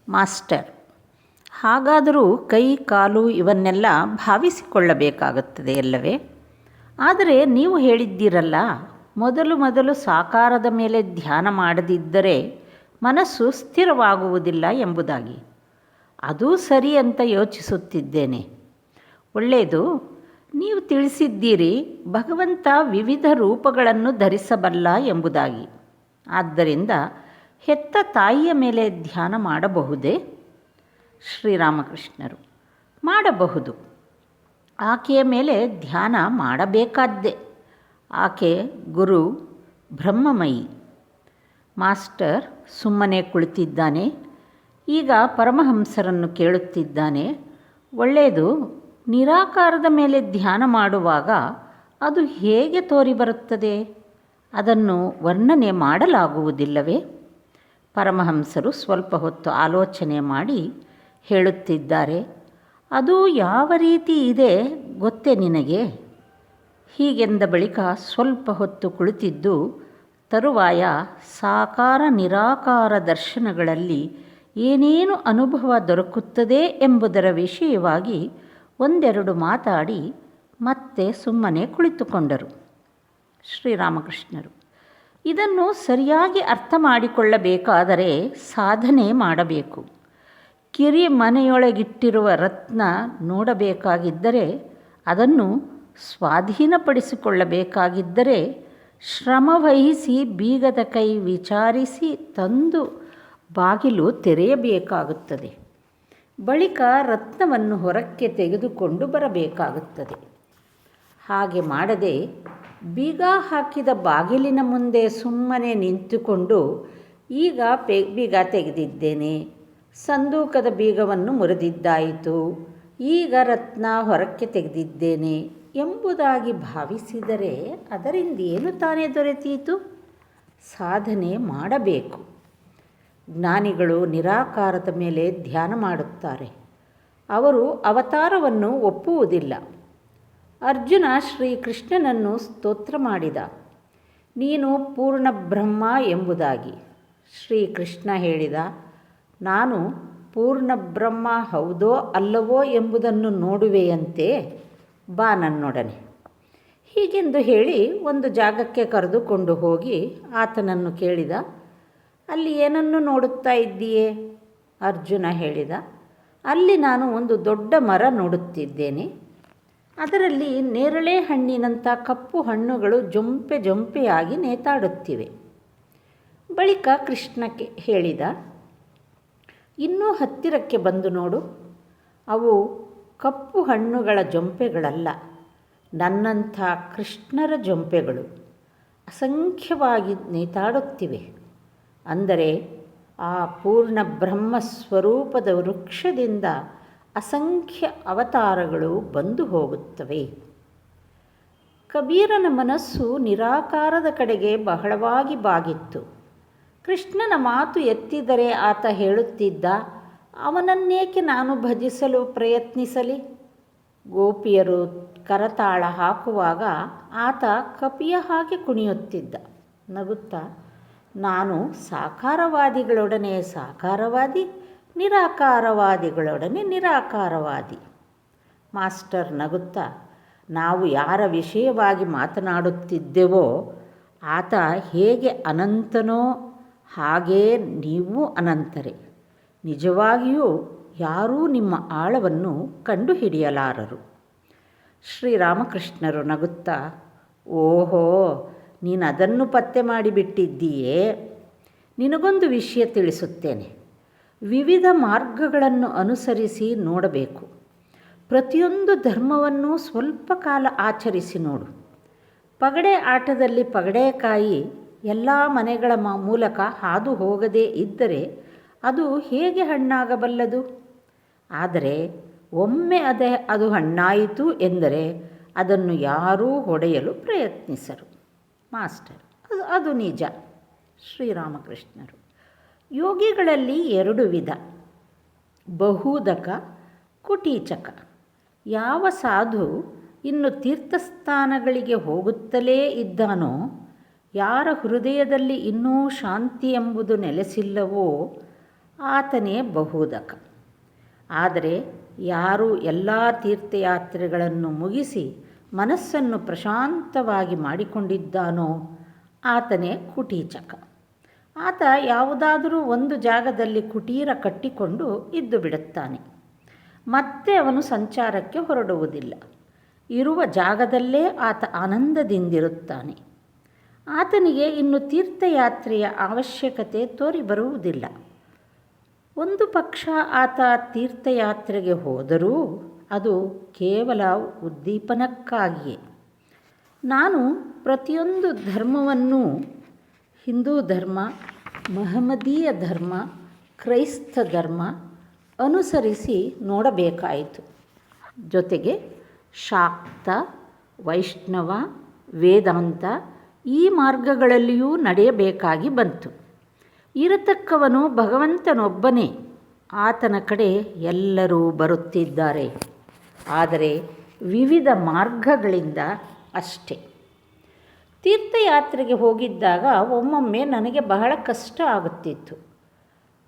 Master, ಹಾಗಾದರೂ ಕೈ ಕಾಲು ಇವನ್ನೆಲ್ಲ ಭಾವಿಸಿಕೊಳ್ಳಬೇಕಾಗುತ್ತದೆ ಅಲ್ಲವೇ? ಆದರೆ ನೀವು ಹೇಳಿದ್ದೀರಲ್ಲ, ಮೊದಲು ಸಾಕಾರದ ಮೇಲೆ ಧ್ಯಾನ ಮಾಡದಿದ್ದರೆ ಮನಸ್ಸು ಸ್ಥಿರವಾಗುವುದಿಲ್ಲ ಎಂಬುದಾಗಿ. ಅದೂ ಸರಿ ಅಂತ ಯೋಚಿಸುತ್ತಿದ್ದೇನೆ. ಒಳ್ಳೆಯದು. ನೀವು ತಿಳಿಸಿದ್ದೀರಿ ಭಗವಂತ ವಿವಿಧ ರೂಪಗಳನ್ನು ಧರಿಸಬಲ್ಲ ಎಂಬುದಾಗಿ. ಆದ್ದರಿಂದ ಹೆತ್ತ ತಾಯಿಯ ಮೇಲೆ ಧ್ಯಾನ ಮಾಡಬಹುದೇ? ಶ್ರೀರಾಮಕೃಷ್ಣರು: ಮಾಡಬಹುದು. ಆಕೆಯ ಮೇಲೆ ಧ್ಯಾನ ಮಾಡಬೇಕಾದ್ದೇ. ಆಕೆ ಗುರು ಬ್ರಹ್ಮಮಯಿ. ಮಾಸ್ಟರ್ ಸುಮ್ಮನೆ ಕುಳಿತಿದ್ದಾನೆ. ಈಗ ಪರಮಹಂಸರನ್ನು ಕೇಳುತ್ತಿದ್ದಾನೆ. ಒಳ್ಳೆಯದು. ನಿರಾಕಾರದ ಮೇಲೆ ಧ್ಯಾನ ಮಾಡುವಾಗ ಅದು ಹೇಗೆ ತೋರಿಬರುತ್ತದೆ? ಅದನ್ನು ವರ್ಣನೆ ಮಾಡಲಾಗುವುದಿಲ್ಲವೇ? ಪರಮಹಂಸರು ಸ್ವಲ್ಪ ಹೊತ್ತು ಆಲೋಚನೆ ಮಾಡಿ ಹೇಳುತ್ತಿದ್ದಾರೆ. ಅದು ಯಾವ ರೀತಿ ಇದೆ ಗೊತ್ತೇ ನಿನಗೆ? ಹೀಗೆಂದ ಬಳಿಕ ಸ್ವಲ್ಪ ಹೊತ್ತು ಕುಳಿತಿದ್ದು ತರುವಾಯ ಸಾಕಾರ ನಿರಾಕಾರ ದರ್ಶನಗಳಲ್ಲಿ ಏನೇನು ಅನುಭವ ದೊರಕುತ್ತದೆ ಎಂಬುದರ ವಿಷಯವಾಗಿ ಒಂದೆರಡು ಮಾತಾಡಿ ಮತ್ತೆ ಸುಮ್ಮನೆ ಕುಳಿತುಕೊಂಡರು. ಶ್ರೀರಾಮಕೃಷ್ಣರು: ಇದನ್ನು ಸರಿಯಾಗಿ ಅರ್ಥ ಮಾಡಿಕೊಳ್ಳಬೇಕಾದರೆ ಸಾಧನೆ ಮಾಡಬೇಕು. ಕಿರಿ ಮನೆಯೊಳಗಿಟ್ಟಿರುವ ರತ್ನ ನೋಡಬೇಕಾಗಿದ್ದರೆ, ಅದನ್ನು ಸ್ವಾಧೀನಪಡಿಸಿಕೊಳ್ಳಬೇಕಾಗಿದ್ದರೆ ಶ್ರಮವಹಿಸಿ ಬೀಗದ ಕೈ ವಿಚಾರಿಸಿ ತಂದು ಬಾಗಿಲು ತೆರೆಯಬೇಕಾಗುತ್ತದೆ. ಬಳಿಕ ರತ್ನವನ್ನು ಹೊರಕ್ಕೆ ತೆಗೆದುಕೊಂಡು ಬರಬೇಕಾಗುತ್ತದೆ. ಹಾಗೆ ಮಾಡದೆ ಬೀಗ ಹಾಕಿದ ಬಾಗಿಲಿನ ಮುಂದೆ ಸುಮ್ಮನೆ ನಿಂತುಕೊಂಡು ಈಗ ಬೀಗ ತೆಗೆದಿದ್ದೇನೆ, ಸಂದೂಕದ ಬೀಗವನ್ನು ಮುರಿದಿದ್ದಾಯಿತು, ಈಗ ರತ್ನ ಹೊರಕ್ಕೆ ತೆಗೆದಿದ್ದೇನೆ ಎಂಬುದಾಗಿ ಭಾವಿಸಿದರೆ ಅದರಿಂದ ಏನು ತಾನೇ ದೊರೆತೀತು? ಸಾಧನೆ ಮಾಡಬೇಕು. ಜ್ಞಾನಿಗಳು ನಿರಾಕಾರದ ಮೇಲೆ ಧ್ಯಾನ ಮಾಡುತ್ತಾರೆ. ಅವರು ಅವತಾರವನ್ನು ಒಪ್ಪುವುದಿಲ್ಲ. ಅರ್ಜುನ ಶ್ರೀಕೃಷ್ಣನನ್ನು ಸ್ತೋತ್ರ ಮಾಡಿದ, ನೀನು ಪೂರ್ಣ ಬ್ರಹ್ಮ ಎಂಬುದಾಗಿ. ಶ್ರೀಕೃಷ್ಣ ಹೇಳಿದ, ನಾನು ಪೂರ್ಣ ಬ್ರಹ್ಮ ಹೌದೋ ಅಲ್ಲವೋ ಎಂಬುದನ್ನು ನೋಡುವೆಯಂತೆ, ಬಾ ನನ್ನೊಡನೆ. ಹೀಗೆಂದು ಹೇಳಿ ಒಂದು ಜಾಗಕ್ಕೆ ಕರೆದುಕೊಂಡು ಹೋಗಿ ಆತನನ್ನು ಕೇಳಿದ, ಅಲ್ಲಿ ಏನನ್ನು ನೋಡುತ್ತಾ ಇದ್ದೀಯೇ? ಅರ್ಜುನ ಹೇಳಿದ, ಅಲ್ಲಿ ನಾನು ಒಂದು ದೊಡ್ಡ ಮರ ನೋಡುತ್ತಿದ್ದೇನೆ. ಅದರಲ್ಲಿ ನೇರಳೆ ಹಣ್ಣಿನಂಥ ಕಪ್ಪು ಹಣ್ಣುಗಳು ಜೊಂಪೆ ಜೊಂಪೆಯಾಗಿ ನೇತಾಡುತ್ತಿವೆ. ಬಳಿಕ ಕೃಷ್ಣಕ್ಕೆ ಹೇಳಿದ, ಇನ್ನೂ ಹತ್ತಿರಕ್ಕೆ ಬಂದು ನೋಡು, ಅವು ಕಪ್ಪು ಹಣ್ಣುಗಳ ಜೊಂಪೆಗಳಲ್ಲ, ನನ್ನಂಥ ಕೃಷ್ಣರ ಜೊಂಪೆಗಳು ಅಸಂಖ್ಯವಾಗಿ ನೇತಾಡುತ್ತಿವೆ. ಅಂದರೆ ಆ ಪೂರ್ಣ ಬ್ರಹ್ಮಸ್ವರೂಪದ ವೃಕ್ಷದಿಂದ ಅಸಂಖ್ಯ ಅವತಾರಗಳು ಬಂದು ಹೋಗುತ್ತವೆ. ಕಬೀರನ ಮನಸ್ಸು ನಿರಾಕಾರದ ಕಡೆಗೆ ಬಹಳವಾಗಿ ಬಾಗಿತ್ತು. ಕೃಷ್ಣನ ಮಾತು ಎತ್ತಿದರೆ ಆತ ಹೇಳುತ್ತಿದ್ದ, ಅವನನ್ನೇಕೆ ನಾನು ಭಜಿಸಲು ಪ್ರಯತ್ನಿಸಲಿ? ಗೋಪಿಯರು ಕರತಾಳ ಹಾಕುವಾಗ ಆತ ಕಪಿಯ ಹಾಗೆ ಕುಣಿಯುತ್ತಿದ್ದ. ನಗುತ್ತಾ, ನಾನು ಸಾಕಾರವಾದಿಗಳೊಡನೆ ಸಾಕಾರವಾದಿ, ನಿರಾಕಾರವಾದಿಗಳೊಡನೆ ನಿರಾಕಾರವಾದಿ. ಮಾಸ್ಟರ್ ನಗುತ್ತಾ, ನಾವು ಯಾರ ವಿಷಯವಾಗಿ ಮಾತನಾಡುತ್ತಿದ್ದೆವೋ ಆತ ಹೇಗೆ ಅನಂತನೋ ಹಾಗೇ ನೀವು ಅನಂತರೇ. ನಿಜವಾಗಿಯೂ ಯಾರೂ ನಿಮ್ಮ ಆಳವನ್ನು ಕಂಡುಹಿಡಿಯಲಾರರು. ಶ್ರೀರಾಮಕೃಷ್ಣರು ನಗುತ್ತಾ, ಓಹೋ, ನೀನು ಅದನ್ನು ಪತ್ತೆ ಮಾಡಿಬಿಟ್ಟಿದ್ದೀಯೇ. ನಿನಗೊಂದು ವಿಷಯ ತಿಳಿಸುತ್ತೇನೆ. ವಿವಿಧ ಮಾರ್ಗಗಳನ್ನು ಅನುಸರಿಸಿ ನೋಡಬೇಕು. ಪ್ರತಿಯೊಂದು ಧರ್ಮವನ್ನು ಸ್ವಲ್ಪ ಕಾಲ ಆಚರಿಸಿ ನೋಡು. ಪಗಡೆ ಆಟದಲ್ಲಿ ಪಗಡೆಕಾಯಿ ಎಲ್ಲ ಮನೆಗಳ ಮೂಲಕ ಹಾದು ಹೋಗದೇ ಇದ್ದರೆ ಅದು ಹೇಗೆ ಹಣ್ಣಾಗಬಲ್ಲದು? ಆದರೆ ಒಮ್ಮೆ ಅದು ಹಣ್ಣಾಯಿತು ಎಂದರೆ ಅದನ್ನು ಯಾರೂ ಹೊಡೆಯಲು ಪ್ರಯತ್ನಿಸರು. ಮಾಸ್ಟರ್: ಅದು ನಿಜ. ಶ್ರೀರಾಮಕೃಷ್ಣರು: ಯೋಗಿಗಳಲ್ಲಿ ಎರಡು ವಿಧ, ಬಹುದಕ, ಕುಟೀಚಕ. ಯಾವ ಸಾಧು ಇನ್ನು ತೀರ್ಥಸ್ಥಾನಗಳಿಗೆ ಹೋಗುತ್ತಲೇ ಇದ್ದಾನೋ, ಯಾರ ಹೃದಯದಲ್ಲಿ ಇನ್ನೂ ಶಾಂತಿ ಎಂಬುದು ನೆಲೆಸಿಲ್ಲವೋ ಆತನೇ ಬಹುದಕ. ಆದರೆ ಯಾರು ಎಲ್ಲ ತೀರ್ಥಯಾತ್ರೆಗಳನ್ನು ಮುಗಿಸಿ ಮನಸ್ಸನ್ನು ಪ್ರಶಾಂತವಾಗಿ ಮಾಡಿಕೊಂಡಿದ್ದಾನೋ ಆತನೇ ಕುಟೀಚಕ. ಆತ ಯಾವುದಾದರೂ ಒಂದು ಜಾಗದಲ್ಲಿ ಕುಟೀರ ಕಟ್ಟಿಕೊಂಡು ಇದ್ದು ಬಿಡುತ್ತಾನೆ. ಮತ್ತೆ ಅವನು ಸಂಚಾರಕ್ಕೆ ಹೊರಡುವುದಿಲ್ಲ. ಇರುವ ಜಾಗದಲ್ಲೇ ಆತ ಆನಂದದಿಂದಿರುತ್ತಾನೆ. ಆತನಿಗೆ ಇನ್ನು ತೀರ್ಥಯಾತ್ರೆಯ ಅವಶ್ಯಕತೆ ತೋರಿಬರುವುದಿಲ್ಲ. ಒಂದು ಪಕ್ಷ ಆತ ತೀರ್ಥಯಾತ್ರೆಗೆ ಹೋದರೂ ಅದು ಕೇವಲ ಉದ್ದೀಪನಕ್ಕಾಗಿಯೇ. ನಾನು ಪ್ರತಿಯೊಂದು ಧರ್ಮವನ್ನೂ, ಹಿಂದೂ ಧರ್ಮ, ಮಹಮ್ಮದೀಯ ಧರ್ಮ, ಕ್ರೈಸ್ತ ಧರ್ಮ ಅನುಸರಿಸಿ ನೋಡಬೇಕಾಯಿತು. ಜೊತೆಗೆ ಶಾಕ್ತ, ವೈಷ್ಣವ, ವೇದಾಂತ ಈ ಮಾರ್ಗಗಳಲ್ಲಿಯೂ ನಡೆಯಬೇಕಾಗಿ ಬಂತು. ಇರತಕ್ಕವನು ಭಗವಂತನೊಬ್ಬನೇ. ಆತನ ಕಡೆ ಎಲ್ಲರೂ ಬರುತ್ತಿದ್ದಾರೆ, ಆದರೆ ವಿವಿಧ ಮಾರ್ಗಗಳಿಂದ ಅಷ್ಟೇ. ತೀರ್ಥಯಾತ್ರೆಗೆ ಹೋಗಿದ್ದಾಗ ಒಮ್ಮೊಮ್ಮೆ ನನಗೆ ಬಹಳ ಕಷ್ಟ ಆಗುತ್ತಿತ್ತು.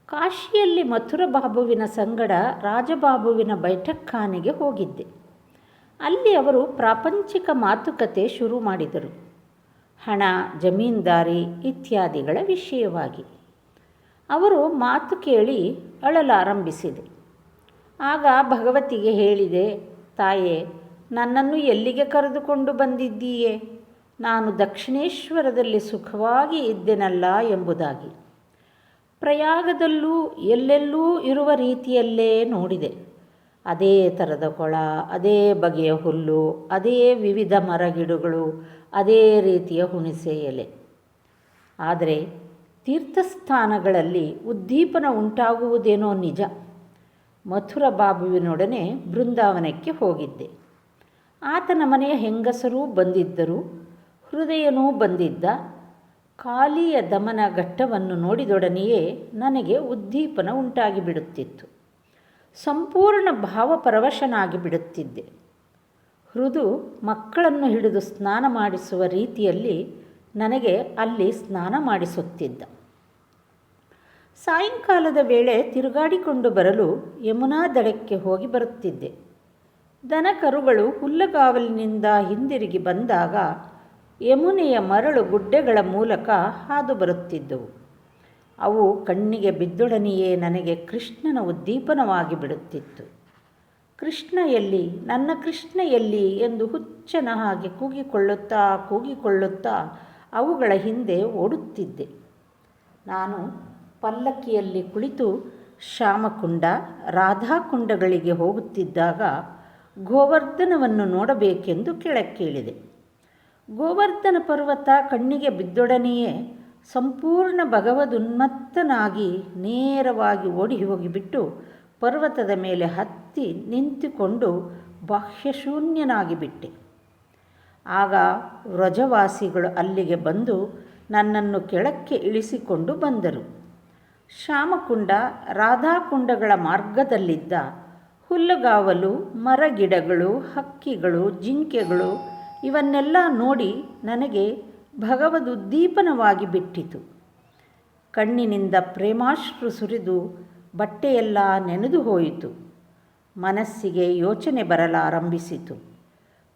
ಕಾಶಿಯಲ್ಲಿ ಮಥುರ ಬಾಬುವಿನ ಸಂಗಡ ರಾಜಬಾಬುವಿನ ಬೈಠಕ್ಖಾನೆಗೆ ಹೋಗಿದ್ದೆ. ಅಲ್ಲಿ ಅವರು ಪ್ರಾಪಂಚಿಕ ಮಾತುಕತೆ ಶುರು ಮಾಡಿದರು, ಹಣ, ಜಮೀನ್ದಾರಿ ಇತ್ಯಾದಿಗಳ ವಿಷಯವಾಗಿ. ಅವರು ಮಾತು ಕೇಳಿ ಅಳಲಾರಂಭಿಸಿದೆ. ಆಗ ಭಗವತಿಗೆ ಹೇಳಿದೆ, ತಾಯೇ, ನನ್ನನ್ನು ಎಲ್ಲಿಗೆ ಕರೆದುಕೊಂಡು ಬಂದಿದ್ದೀಯೇ? ನಾನು ದಕ್ಷಿಣೇಶ್ವರದಲ್ಲಿ ಸುಖವಾಗಿ ಇದ್ದೆನಲ್ಲ ಎಂಬುದಾಗಿ. ಪ್ರಯಾಗದಲ್ಲೂ ಎಲ್ಲೆಲ್ಲೂ ಇರುವ ರೀತಿಯಲ್ಲೇ ನೋಡಿದೆ. ಅದೇ ಥರದ ಕೊಳ, ಅದೇ ಬಗೆಯ ಹುಲ್ಲು, ಅದೇ ವಿವಿಧ ಮರಗಿಡಗಳು, ಅದೇ ರೀತಿಯ ಹುಣಸೆ ಎಲೆ. ಆದರೆ ತೀರ್ಥಸ್ಥಾನಗಳಲ್ಲಿ ಉದ್ದೀಪನ ಉಂಟಾಗುವುದೇನೋ ನಿಜ. ಮಥುರ ಬಾಬುವಿನೊಡನೆ ಬೃಂದಾವನಕ್ಕೆ ಹೋಗಿದ್ದೆ. ಆತನ ಮನೆಯ ಹೆಂಗಸರೂ ಬಂದಿದ್ದರು, ಹೃದಯನೂ ಬಂದಿದ್ದ. ಕಾಲಿಯ ದಮನ ಘಟ್ಟವನ್ನು ನೋಡಿದೊಡನೆಯೇ ನನಗೆ ಉದ್ದೀಪನ ಉಂಟಾಗಿಬಿಡುತ್ತಿತ್ತು. ಸಂಪೂರ್ಣ ಭಾವಪರವಶನಾಗಿ ಬಿಡುತ್ತಿದ್ದೆ. ಹೃದು ಮಕ್ಕಳನ್ನು ಹಿಡಿದು ಸ್ನಾನ ಮಾಡಿಸುವ ರೀತಿಯಲ್ಲಿ ನನಗೆ ಅಲ್ಲಿ ಸ್ನಾನ ಮಾಡಿಸುತ್ತಿದ್ದ. ಸಾಯಂಕಾಲದ ವೇಳೆ ತಿರುಗಾಡಿಕೊಂಡು ಬರಲು ಯಮುನಾ ದಡಕ್ಕೆ ಹೋಗಿ ಬರುತ್ತಿದ್ದೆ. ದನಕರುಗಳು ಹುಲ್ಲುಗಾವಲಿನಿಂದ ಹಿಂದಿರುಗಿ ಬಂದಾಗ ಯಮುನೆಯ ಮರಳು ಗುಡ್ಡೆಗಳ ಮೂಲಕ ಹಾದು ಬರುತ್ತಿದ್ದವು. ಅವು ಕಣ್ಣಿಗೆ ಬಿದ್ದೊಡನೆಯೇ ನನಗೆ ಕೃಷ್ಣನ ಉದ್ದೀಪನವಾಗಿ ಬಿಡುತ್ತಿತ್ತು. ಕೃಷ್ಣ ಎಲ್ಲಿ, ನನ್ನ ಕೃಷ್ಣ ಎಲ್ಲಿ ಎಂದು ಹುಚ್ಚನ ಹಾಗೆ ಕೂಗಿಕೊಳ್ಳುತ್ತಾ ಅವುಗಳ ಹಿಂದೆ ಓಡುತ್ತಿದ್ದೆ. ನಾನು ಪಲ್ಲಕ್ಕಿಯಲ್ಲಿ ಕುಳಿತು ಶ್ಯಾಮಕುಂಡ, ರಾಧಾಕುಂಡಗಳಿಗೆ ಹೋಗುತ್ತಿದ್ದಾಗ ಗೋವರ್ಧನವನ್ನು ನೋಡಬೇಕೆಂದು ಕೆಳಕ್ಕೇಳಿದೆ. ಗೋವರ್ಧನ ಪರ್ವತ ಕಣ್ಣಿಗೆ ಬಿದ್ದೊಡನೆಯೇ ಸಂಪೂರ್ಣ ಭಗವದುನ್ಮತ್ತನಾಗಿ ನೇರವಾಗಿ ಓಡಿ ಹೋಗಿಬಿಟ್ಟು ಪರ್ವತದ ಮೇಲೆ ಹತ್ತಿ ನಿಂತುಕೊಂಡು ಬಾಹ್ಯಶೂನ್ಯನಾಗಿ ಬಿಟ್ಟೆ. ಆಗ ವ್ರಜವಾಸಿಗಳು ಅಲ್ಲಿಗೆ ಬಂದು ನನ್ನನ್ನು ಕೆಳಕ್ಕೆ ಇಳಿಸಿಕೊಂಡು ಬಂದರು. ಶ್ಯಾಮಕುಂಡ, ರಾಧಾಕುಂಡಗಳ ಮಾರ್ಗದಲ್ಲಿದ್ದ ಹುಲ್ಲುಗಾವಲು, ಮರಗಿಡಗಳು, ಹಕ್ಕಿಗಳು, ಜಿಂಕೆಗಳು ಇವನ್ನೆಲ್ಲ ನೋಡಿ ನನಗೆ ಭಗವದುದ್ದೀಪನವಾಗಿ ಬಿಟ್ಟಿತು. ಕಣ್ಣಿನಿಂದ ಪ್ರೇಮಾಶ್ರು ಸುರಿದು ಬಟ್ಟೆಯೆಲ್ಲ ನೆನೆದು ಹೋಯಿತು. ಮನಸ್ಸಿಗೆ ಯೋಚನೆ ಬರಲಾರಂಭಿಸಿತು.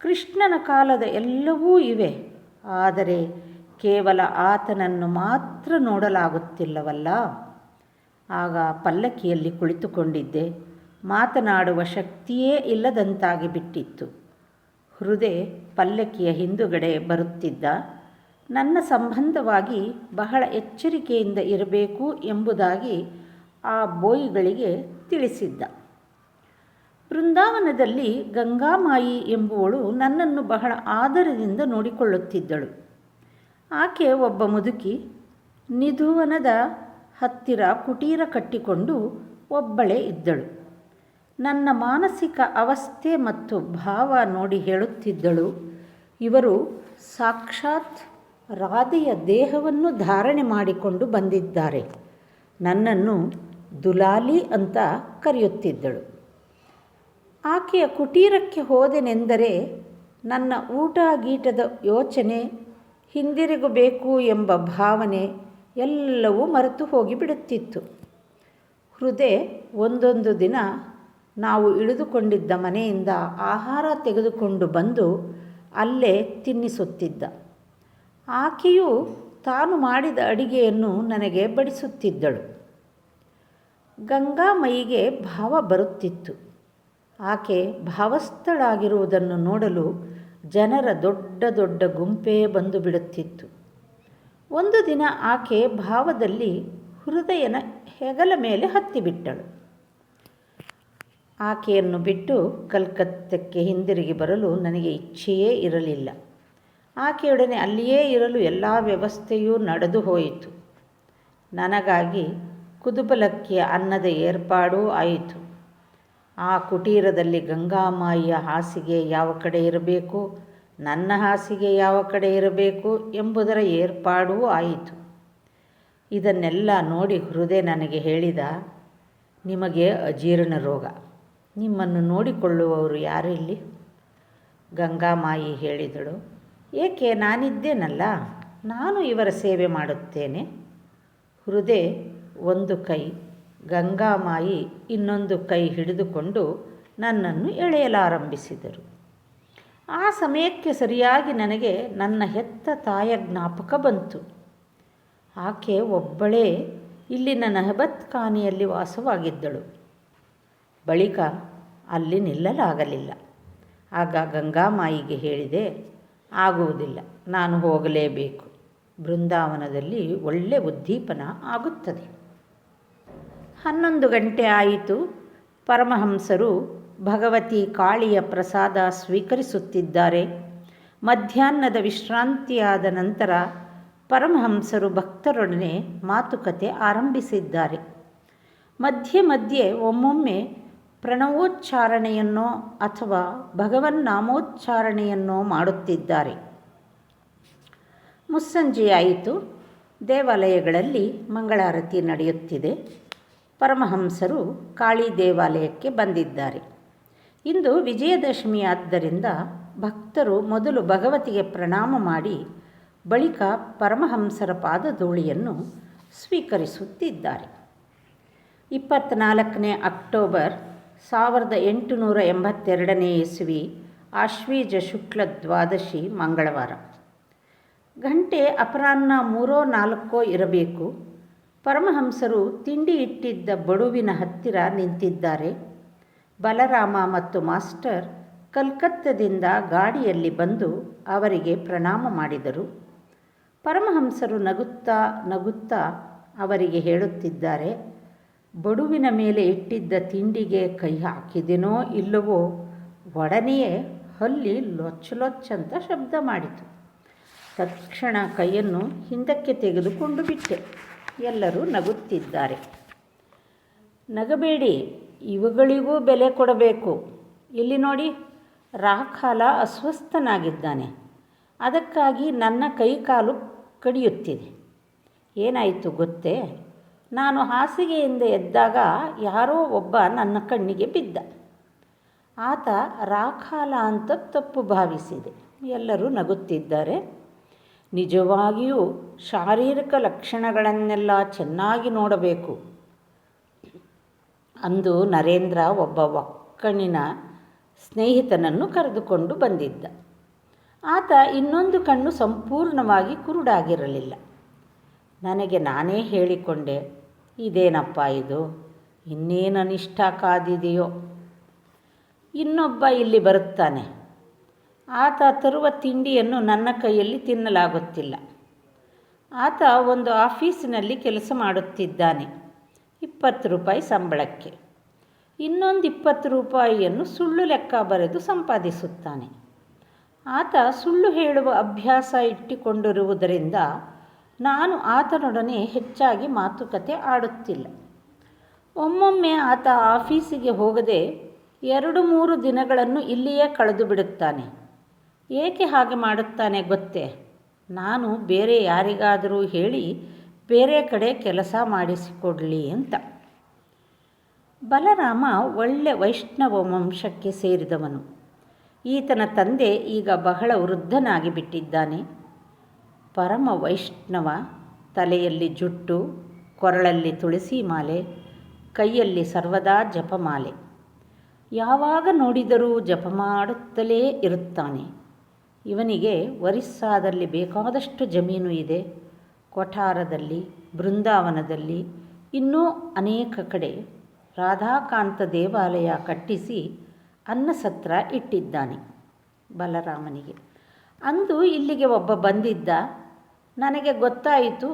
ಕೃಷ್ಣನ ಕಾಲದ ಎಲ್ಲವೂ ಇವೆ, ಆದರೆ ಕೇವಲ ಆತನನ್ನು ಮಾತ್ರ ನೋಡಲಾಗುತ್ತಿಲ್ಲವಲ್ಲ. ಆಗ ಪಲ್ಲಕ್ಕಿಯಲ್ಲಿ ಕುಳಿತುಕೊಂಡಿದ್ದೆ. ಮಾತನಾಡುವ ಶಕ್ತಿಯೇ ಇಲ್ಲದಂತಾಗಿ ಬಿಟ್ಟಿತ್ತು. ಹೃದಯ ಪಲ್ಲಕ್ಕಿಯ ಹಿಂದುಗಡೆ ಬರುತ್ತಿದ್ದ. ನನ್ನ ಸಂಬಂಧವಾಗಿ ಬಹಳ ಎಚ್ಚರಿಕೆಯಿಂದ ಇರಬೇಕು ಎಂಬುದಾಗಿ ಆ ಬೋಯಿಗಳಿಗೆ ತಿಳಿಸಿದ್ದ. ಬೃಂದಾವನದಲ್ಲಿ ಗಂಗಾಮಾಯಿ ಎಂಬುವಳು ನನ್ನನ್ನು ಬಹಳ ಆದರದಿಂದ ನೋಡಿಕೊಳ್ಳುತ್ತಿದ್ದಳು. ಆಕೆ ಒಬ್ಬ ಮುದುಕಿ. ನಿಧುವನದ ಹತ್ತಿರ ಕುಟೀರ ಕಟ್ಟಿಕೊಂಡು ಒಬ್ಬಳೇ ಇದ್ದಳು. ನನ್ನ ಮಾನಸಿಕ ಅವಸ್ಥೆ ಮತ್ತು ಭಾವ ನೋಡಿ ಹೇಳುತ್ತಿದ್ದಳು, ಇವರು ಸಾಕ್ಷಾತ್ ರಾಧೆಯ ದೇಹವನ್ನು ಧಾರಣೆ ಮಾಡಿಕೊಂಡು ಬಂದಿದ್ದಾರೆ. ನನ್ನನ್ನು ದುಲಾಲಿ ಅಂತ ಕರೆಯುತ್ತಿದ್ದಳು. ಆಕೆಯ ಕುಟೀರಕ್ಕೆ ಹೋದೆನೆಂದರೆ ನನ್ನ ಊಟ ಗೀಟದ ಯೋಚನೆ, ಹಿಂದಿರುಗಬೇಕು ಎಂಬ ಭಾವನೆ ಎಲ್ಲವೂ ಮರೆತು ಹೋಗಿಬಿಡುತ್ತಿತ್ತು. ಹೃದಯ ಒಂದೊಂದು ದಿನ ನಾವು ಇಳಿದುಕೊಂಡಿದ್ದ ಮನೆಯಿಂದ ಆಹಾರ ತೆಗೆದುಕೊಂಡು ಬಂದು ಅಲ್ಲೇ ತಿನ್ನಿಸುತ್ತಿದ್ದ. ಆಕೆಯು ತಾನು ಮಾಡಿದ ಅಡಿಗೆಯನ್ನು ನನಗೆ ಬಡಿಸುತ್ತಿದ್ದಳು. ಗಂಗಾಮಯಿಗೆ ಭಾವ ಬರುತ್ತಿತ್ತು. ಆಕೆ ಭಾವಸ್ಥಳಾಗಿರುವುದನ್ನು ನೋಡಲು ಜನರ ದೊಡ್ಡ ದೊಡ್ಡ ಗುಂಪೇ ಬಂದು ಬಿಡುತ್ತಿತ್ತು. ಒಂದು ದಿನ ಆಕೆ ಭಾವದಲ್ಲಿ ಹೃದಯನ ಹೆಗಲ ಮೇಲೆ ಹತ್ತಿಬಿಟ್ಟಳು. ಆಕೆಯನ್ನು ಬಿಟ್ಟು ಕಲ್ಕತ್ತಕ್ಕೆ ಹಿಂದಿರುಗಿ ಬರಲು ನನಗೆ ಇಚ್ಛೆಯೇ ಇರಲಿಲ್ಲ. ಆಕೆಯೊಡನೆ ಅಲ್ಲಿಯೇ ಇರಲು ಎಲ್ಲ ವ್ಯವಸ್ಥೆಯೂ ನಡೆದು ಹೋಯಿತು. ನನಗಾಗಿ ಕುದುಬಲಕ್ಕಿಯ ಅನ್ನದ ಏರ್ಪಾಡೂ ಆಯಿತು. ಆ ಕುಟೀರದಲ್ಲಿ ಗಂಗಾಮಾಯಿಯ ಹಾಸಿಗೆ ಯಾವ ಕಡೆ ಇರಬೇಕು, ನನ್ನ ಹಾಸಿಗೆ ಯಾವ ಕಡೆ ಇರಬೇಕು ಎಂಬುದರ ಏರ್ಪಾಡೂ ಆಯಿತು. ಇದನ್ನೆಲ್ಲ ನೋಡಿ ಹೃದಯ ನನಗೆ ಹೇಳಿದ, ನಿಮಗೆ ಅಜೀರ್ಣ ರೋಗ, ನಿಮ್ಮನ್ನು ನೋಡಿಕೊಳ್ಳುವವರು ಯಾರಿಲ್ಲಿ? ಗಂಗಾಮಾಯಿ ಹೇಳಿದಳು, ಏಕೆ, ನಾನಿದ್ದೇನಲ್ಲ, ನಾನು ಇವರ ಸೇವೆ ಮಾಡುತ್ತೇನೆ. ಹೃದಯ ಒಂದು ಕೈ, ಗಂಗಾಮಾಯಿ ಇನ್ನೊಂದು ಕೈ ಹಿಡಿದುಕೊಂಡು ನನ್ನನ್ನು ಎಳೆಯಲಾರಂಭಿಸಿದರು. ಆ ಸಮಯಕ್ಕೆ ಸರಿಯಾಗಿ ನನಗೆ ನನ್ನ ಹೆತ್ತ ತಾಯಿಯ ಜ್ಞಾಪಕ ಬಂತು. ಆಕೆ ಒಬ್ಬಳೇ ಇಲ್ಲಿನ ನಹಬತ್ ಖಾನೆಯಲ್ಲಿ ವಾಸವಾಗಿದ್ದಳು. ಬಳಿಕ ಅಲ್ಲಿ ನಿಲ್ಲಲಾಗಲಿಲ್ಲ. ಆಗ ಗಂಗಾಮಾಯಿಗೆ ಹೇಳಿದೆ, ಆಗುವುದಿಲ್ಲ, ನಾನು ಹೋಗಲೇಬೇಕು. ಬೃಂದಾವನದಲ್ಲಿ ಒಳ್ಳೆ ಉದ್ದೀಪನ ಆಗುತ್ತದೆ. 11 ಗಂಟೆ ಆಯಿತು. ಪರಮಹಂಸರು ಭಗವತಿ ಕಾಳಿಯ ಪ್ರಸಾದ ಸ್ವೀಕರಿಸುತ್ತಿದ್ದಾರೆ. ಮಧ್ಯಾಹ್ನದ ವಿಶ್ರಾಂತಿಯಾದ ನಂತರ ಪರಮಹಂಸರು ಭಕ್ತರೊಡನೆ ಮಾತುಕತೆ ಆರಂಭಿಸಿದ್ದಾರೆ. ಮಧ್ಯೆ ಮಧ್ಯೆ ಒಮ್ಮೊಮ್ಮೆ ಪ್ರಣವೋಚ್ಚಾರಣೆಯನ್ನೋ ಅಥವಾ ಭಗವನ್ನಾಮೋಚ್ಚಾರಣೆಯನ್ನೋ ಮಾಡುತ್ತಿದ್ದಾರೆ. ಮುಸ್ಸಂಜೆಯಾಯಿತು. ದೇವಾಲಯಗಳಲ್ಲಿ ಮಂಗಳಾರತಿ ನಡೆಯುತ್ತಿದೆ. ಪರಮಹಂಸರು ಕಾಳಿ ದೇವಾಲಯಕ್ಕೆ ಬಂದಿದ್ದಾರೆ. ಇಂದು ವಿಜಯದಶಮಿಯಾದ್ದರಿಂದ ಭಕ್ತರು ಮೊದಲು ಭಗವತಿಗೆ ಪ್ರಣಾಮ ಮಾಡಿ ಬಳಿಕ ಪರಮಹಂಸರ ಪಾದಧೂಳಿಯನ್ನು ಸ್ವೀಕರಿಸುತ್ತಿದ್ದಾರೆ. 24 ಅಕ್ಟೋಬರ್ 1882 ಇಸವಿ ಆಶ್ವೀಜ ಶುಕ್ಲ ದ್ವಾದಶಿ ಮಂಗಳವಾರ. ಗಂಟೆ ಅಪರಾಹ್ನ 3-4 ಇರಬೇಕು. ಪರಮಹಂಸರು ತಿಂಡಿ ಇಟ್ಟಿದ್ದ ಬಡುವಿನ ಹತ್ತಿರ ನಿಂತಿದ್ದಾರೆ. ಬಲರಾಮ ಮತ್ತು ಮಾಸ್ಟರ್ ಕಲ್ಕತ್ತದಿಂದ ಗಾಡಿಯಲ್ಲಿ ಬಂದು ಅವರಿಗೆ ಪ್ರಣಾಮ ಮಾಡಿದರು. ಪರಮಹಂಸರು ನಗುತ್ತಾ ನಗುತ್ತಾ ಅವರಿಗೆ ಹೇಳುತ್ತಿದ್ದಾರೆ, ಬಡುವಿನ ಮೇಲೆ ಇಟ್ಟಿದ್ದ ತಿಂಡಿಗೆ ಕೈ ಹಾಕಿದೆನೋ ಇಲ್ಲವೋ, ಒಡನೆಯೇ ಹಲ್ಲಿ ಲೊಚ್ಚಲೊಚ್ಚಂತ ಶಬ್ದ ಮಾಡಿತು. ತಕ್ಷಣ ಕೈಯನ್ನು ಹಿಂದಕ್ಕೆ ತೆಗೆದುಕೊಂಡು ಬಿಟ್ಟೆ. ಎಲ್ಲರೂ ನಗುತ್ತಿದ್ದಾರೆ. ನಗಬೇಡಿ, ಇವುಗಳಿಗೂ ಬೆಲೆ ಕೊಡಬೇಕು. ಇಲ್ಲಿ ನೋಡಿ, ರಾಖಾಲ ಅಸ್ವಸ್ಥನಾಗಿದ್ದಾನೆ. ಅದಕ್ಕಾಗಿ ನನ್ನ ಕೈಕಾಲು ಕಡಿಯುತ್ತಿದೆ. ಏನಾಯಿತು ಗೊತ್ತೇ? ನಾನು ಹಾಸಿಗೆಯಿಂದ ಎದ್ದಾಗ ಯಾರೋ ಒಬ್ಬ ನನ್ನ ಕಣ್ಣಿಗೆ ಬಿದ್ದ. ಆತ ರಾಖಾಲ ಅಂತ ತಪ್ಪು ಭಾವಿಸಿದೆ. ಎಲ್ಲರೂ ನಗುತ್ತಿದ್ದಾರೆ. ನಿಜವಾಗಿಯೂ ಶಾರೀರಿಕ ಲಕ್ಷಣಗಳನ್ನೆಲ್ಲ ಚೆನ್ನಾಗಿ ನೋಡಬೇಕು. ಅಂದು ನರೇಂದ್ರ ಒಬ್ಬ ಒಕ್ಕಣಿನ ಸ್ನೇಹಿತನನ್ನು ಕರೆದುಕೊಂಡು ಬಂದಿದ್ದ. ಆತ ಇನ್ನೊಂದು ಕಣ್ಣು ಸಂಪೂರ್ಣವಾಗಿ ಕುರುಡಾಗಿರಲಿಲ್ಲ. ನನಗೆ ನಾನೇ ಹೇಳಿಕೊಂಡೆ, ಇದೇನಪ್ಪ ಇದು, ಇನ್ನೇನು ಅನಿಷ್ಟ ಕಾದಿದೆಯೋ. ಇನ್ನೊಬ್ಬ ಇಲ್ಲಿ ಬರುತ್ತಾನೆ. ಆತ ತರುವ ತಿಂಡಿಯನ್ನು ನನ್ನ ಕೈಯಲ್ಲಿ ತಿನ್ನಲಾಗುತ್ತಿಲ್ಲ. ಆತ ಒಂದು ಆಫೀಸಿನಲ್ಲಿ ಕೆಲಸ ಮಾಡುತ್ತಿದ್ದಾನೆ. 20 ರೂಪಾಯಿ ಸಂಬಳಕ್ಕೆ. ಇನ್ನೊಂದು 20 ರೂಪಾಯಿಯನ್ನು ಸುಳ್ಳು ಲೆಕ್ಕ ಬರೆದು ಸಂಪಾದಿಸುತ್ತಾನೆ. ಆತ ಸುಳ್ಳು ಹೇಳುವ ಅಭ್ಯಾಸ ಇಟ್ಟುಕೊಂಡಿರುವುದರಿಂದ ನಾನು ಆತನೊಡನೆ ಹೆಚ್ಚಾಗಿ ಮಾತುಕತೆ ಆಡುತ್ತಿಲ್ಲ. ಒಮ್ಮೊಮ್ಮೆ ಆತ ಆಫೀಸಿಗೆ ಹೋಗದೆ 2-3 ದಿನಗಳನ್ನು ಇಲ್ಲಿಯೇ ಕಳೆದು ಬಿಡುತ್ತಾನೆ. ಏಕೆ ಹಾಗೆ ಮಾಡುತ್ತಾನೆ ಗೊತ್ತೇ? ನಾನು ಬೇರೆ ಯಾರಿಗಾದರೂ ಹೇಳಿ ಬೇರೆ ಕಡೆ ಕೆಲಸ ಮಾಡಿಸಿಕೊಡಲಿ ಅಂತ. ಬಲರಾಮ ಒಳ್ಳೆ ವೈಷ್ಣವ ವಂಶಕ್ಕೆ ಸೇರಿದವನು. ಈತನ ತಂದೆ ಈಗ ಬಹಳ ವೃದ್ಧನಾಗಿ ಬಿಟ್ಟಿದ್ದಾನೆ. ಪರಮ ವೈಷ್ಣವ, ತಲೆಯಲ್ಲಿ ಜುಟ್ಟು, ಕೊರಳಲ್ಲಿ ತುಳಸಿ ಮಾಲೆ, ಕೈಯಲ್ಲಿ ಸರ್ವದಾ ಜಪಮಾಲೆ. ಯಾವಾಗ ನೋಡಿದರೂ ಜಪ ಮಾಡುತ್ತಲೇ ಇರುತ್ತಾನೆ. ಇವನಿಗೆ ಒರಿಸ್ಸಾದಲ್ಲಿ ಬೇಕಾದಷ್ಟು ಜಮೀನು ಇದೆ. ಕೊಠಾರದಲ್ಲಿ, ಬೃಂದಾವನದಲ್ಲಿ, ಇನ್ನೂ ಅನೇಕ ಕಡೆ ರಾಧಾಕಾಂತ ದೇವಾಲಯ ಕಟ್ಟಿಸಿ ಅನ್ನಸತ್ರ ಇಟ್ಟಿದ್ದಾನೆ ಬಲರಾಮನಿಗೆ. ಅಂದು ಇಲ್ಲಿಗೆ ಒಬ್ಬ ಬಂದಿದ್ದ. ನನಗೆ ಗೊತ್ತಾಯಿತು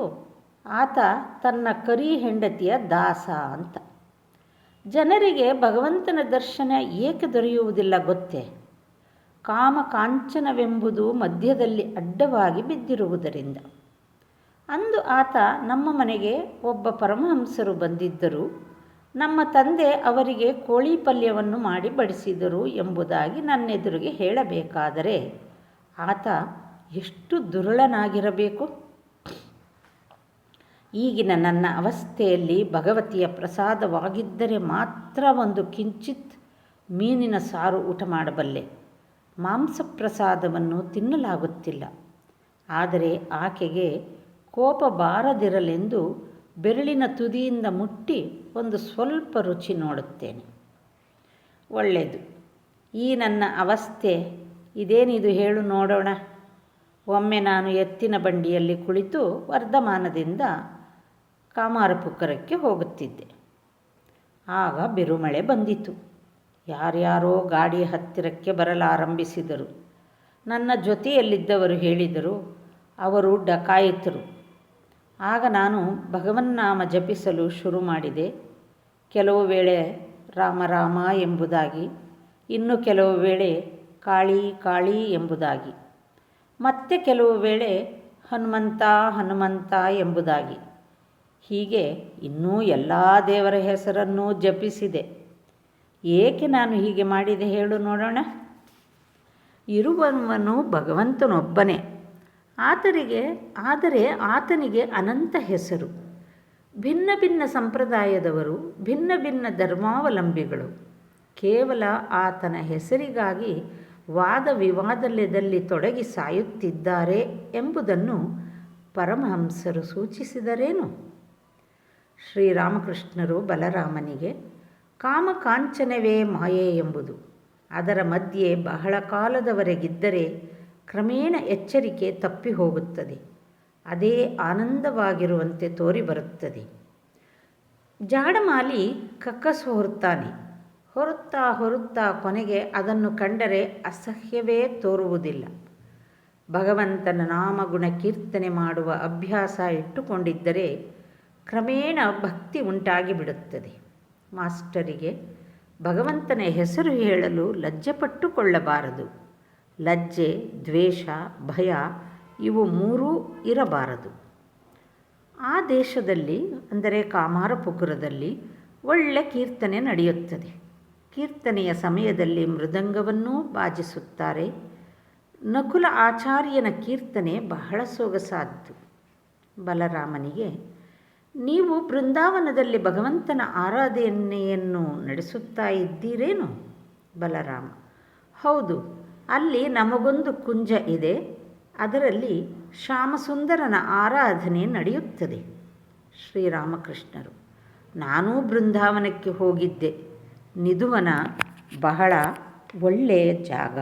ಆತ ತನ್ನ ಕರಿ ಹೆಂಡತಿಯ ದಾಸ ಅಂತ. ಜನರಿಗೆ ಭಗವಂತನ ದರ್ಶನ ಏಕೆ ದೊರೆಯುವುದಿಲ್ಲ ಗೊತ್ತೇ? ಕಾಮ ಕಾಂಚನವೆಂಬುದು ಮಧ್ಯದಲ್ಲಿ ಅಡ್ಡವಾಗಿ ಬಿದ್ದಿರುವುದರಿಂದ. ಅಂದು ಆತ ನಮ್ಮ ಮನೆಗೆ ಒಬ್ಬ ಪರಮಹಂಸರು ಬಂದಿದ್ದರು. ನಮ್ಮ ತಂದೆ ಅವರಿಗೆ ಕೋಳಿ ಪಲ್ಯವನ್ನು ಮಾಡಿ ಬಡಿಸಿದರು ಎಂಬುದಾಗಿ ನನ್ನೆದುರಿಗೆ ಹೇಳಬೇಕಾದರೆ ಆತ ಎಷ್ಟು ದುರುಳನಾಗಿರಬೇಕು. ಈಗಿನ ನನ್ನ ಅವಸ್ಥೆಯಲ್ಲಿ ಭಗವತಿಯ ಪ್ರಸಾದವಾಗಿದ್ದರೆ ಮಾತ್ರ ಒಂದು ಕಿಂಚಿತ್ ಮೀನಿನ ಸಾರು ಊಟ ಮಾಡಬಲ್ಲೆ. ಮಾಂಸ ಪ್ರಸಾದವನ್ನು ತಿನ್ನಲಾಗುತ್ತಿಲ್ಲ. ಆದರೆ ಆಕೆಗೆ ಕೋಪ ಬಾರದಿರಲೆಂದು ಬೆರಳಿನ ತುದಿಯಿಂದ ಮುಟ್ಟಿ ಒಂದು ಸ್ವಲ್ಪ ರುಚಿ ನೋಡುತ್ತೇನೆ. ಒಳ್ಳೆಯದು. ಈ ನನ್ನ ಅವಸ್ಥೆ ಇದೇನಿದು ಹೇಳು ನೋಡೋಣ. ಒಮ್ಮೆ ನಾನು ಎತ್ತಿನ ಬಂಡಿಯಲ್ಲಿ ಕುಳಿತು ವರ್ಧಮಾನದಿಂದ ಕಾಮಾರಪುಕ್ಕರಕ್ಕೆ ಹೋಗುತ್ತಿದ್ದೆ. ಆಗ ಬಿರುಮಳೆ ಬಂದಿತು. ಯಾರ್ಯಾರೋ ಗಾಡಿ ಹತ್ತಿರಕ್ಕೆ ಬರಲಾರಂಭಿಸಿದರು. ನನ್ನ ಜೊತೆಯಲ್ಲಿದ್ದವರು ಹೇಳಿದರು, ಅವರು ಡಕಾಯಿತರು. ಆಗ ನಾನು ಭಗವನ್ನಾಮ ಜಪಿಸಲು ಶುರು ಮಾಡಿದೆ. ಕೆಲವು ವೇಳೆ ರಾಮ ರಾಮ ಎಂಬುದಾಗಿ, ಇನ್ನು ಕೆಲವು ವೇಳೆ ಕಾಳಿ ಕಾಳಿ ಎಂಬುದಾಗಿ, ಮತ್ತೆ ಕೆಲವು ವೇಳೆ ಹನುಮಂತ ಹನುಮಂತ ಎಂಬುದಾಗಿ. ಹೀಗೆ ಇನ್ನೂ ಎಲ್ಲ ದೇವರ ಹೆಸರನ್ನೂ ಜಪಿಸಿದೆ. ಏಕೆ ನಾನು ಹೀಗೆ ಮಾಡಿದೆ ಹೇಳು ನೋಡೋಣ. ಇರುವವನು ಭಗವಂತನೊಬ್ಬನೇ. ಆದರೆ ಆತನಿಗೆ ಅನಂತ ಹೆಸರು. ಭಿನ್ನ ಭಿನ್ನ ಸಂಪ್ರದಾಯದವರು, ಭಿನ್ನ ಭಿನ್ನ ಧರ್ಮಾವಲಂಬಿಗಳು ಕೇವಲ ಆತನ ಹೆಸರಿಗಾಗಿ ವಾದ ವಿವಾದದಲ್ಲಿ ತೊಡಗಿ ಸಾಯುತ್ತಿದ್ದಾರೆ ಎಂಬುದನ್ನು ಪರಮಹಂಸರು ಸೂಚಿಸಿದರೇನು? ಶ್ರೀರಾಮಕೃಷ್ಣರು ಬಲರಾಮನಿಗೆ ಕಾಮಕಾಂಚನವೇ ಮಾಯೆ ಎಂಬುದು, ಅದರ ಮಧ್ಯೆ ಬಹಳ ಕಾಲದವರೆಗಿದ್ದರೆ ಕ್ರಮೇಣ ಎಚ್ಚರಿಕೆ ತಪ್ಪಿ ಹೋಗುತ್ತದೆ. ಅದೇ ಆನಂದವಾಗಿರುವಂತೆ ತೋರಿಬರುತ್ತದೆ. ಜಾಡಮಾಲಿ ಕಕ್ಕಸು ಹೊರುತ್ತಾ ಕೊನೆಗೆ ಅದನ್ನು ಕಂಡರೆ ಅಸಹ್ಯವೇ ತೋರುವುದಿಲ್ಲ. ಭಗವಂತನ ನಾಮಗುಣ ಕೀರ್ತನೆ ಮಾಡುವ ಅಭ್ಯಾಸ ಇಟ್ಟುಕೊಂಡಿದ್ದರೆ ಕ್ರಮೇಣ ಭಕ್ತಿ ಉಂಟಾಗಿ ಬಿಡುತ್ತದೆ. ಮಾಸ್ಟರಿಗೆ ಭಗವಂತನ ಹೆಸರು ಹೇಳಲು ಲಜ್ಜೆಪಟ್ಟುಕೊಳ್ಳಬಾರದು. ಲಜ್ಜೆ, ದ್ವೇಷ, ಭಯ ಇವು ಮೂರೂ ಇರಬಾರದು. ಆ ದೇಶದಲ್ಲಿ ಅಂದರೆ ಕಾಮಾರಪುಕುರದಲ್ಲಿ ಒಳ್ಳೆ ಕೀರ್ತನೆ ನಡೆಯುತ್ತದೆ. ಕೀರ್ತನೆಯ ಸಮಯದಲ್ಲಿ ಮೃದಂಗವನ್ನೂ ಬಾಜಿಸುತ್ತಾರೆ. ನಕುಲ ಆಚಾರ್ಯನ ಕೀರ್ತನೆ ಬಹಳ ಸೊಗಸಾದ್ದು. ಬಲರಾಮನಿಗೆ, ನೀವು ಬೃಂದಾವನದಲ್ಲಿ ಭಗವಂತನ ಆರಾಧನೆಯನ್ನು ನಡೆಸುತ್ತಾ ಇದ್ದೀರೇನು? ಬಲರಾಮ, ಹೌದು, ಅಲ್ಲಿ ನಮಗೊಂದು ಕುಂಜ ಇದೆ. ಅದರಲ್ಲಿ ಶ್ಯಾಮಸುಂದರನ ಆರಾಧನೆ ನಡೆಯುತ್ತದೆ. ಶ್ರೀರಾಮಕೃಷ್ಣರು, ನಾನೂ ಬೃಂದಾವನಕ್ಕೆ ಹೋಗಿದ್ದೆ. ನಿಧುವನ ಬಹಳ ಒಳ್ಳೆಯ ಜಾಗ.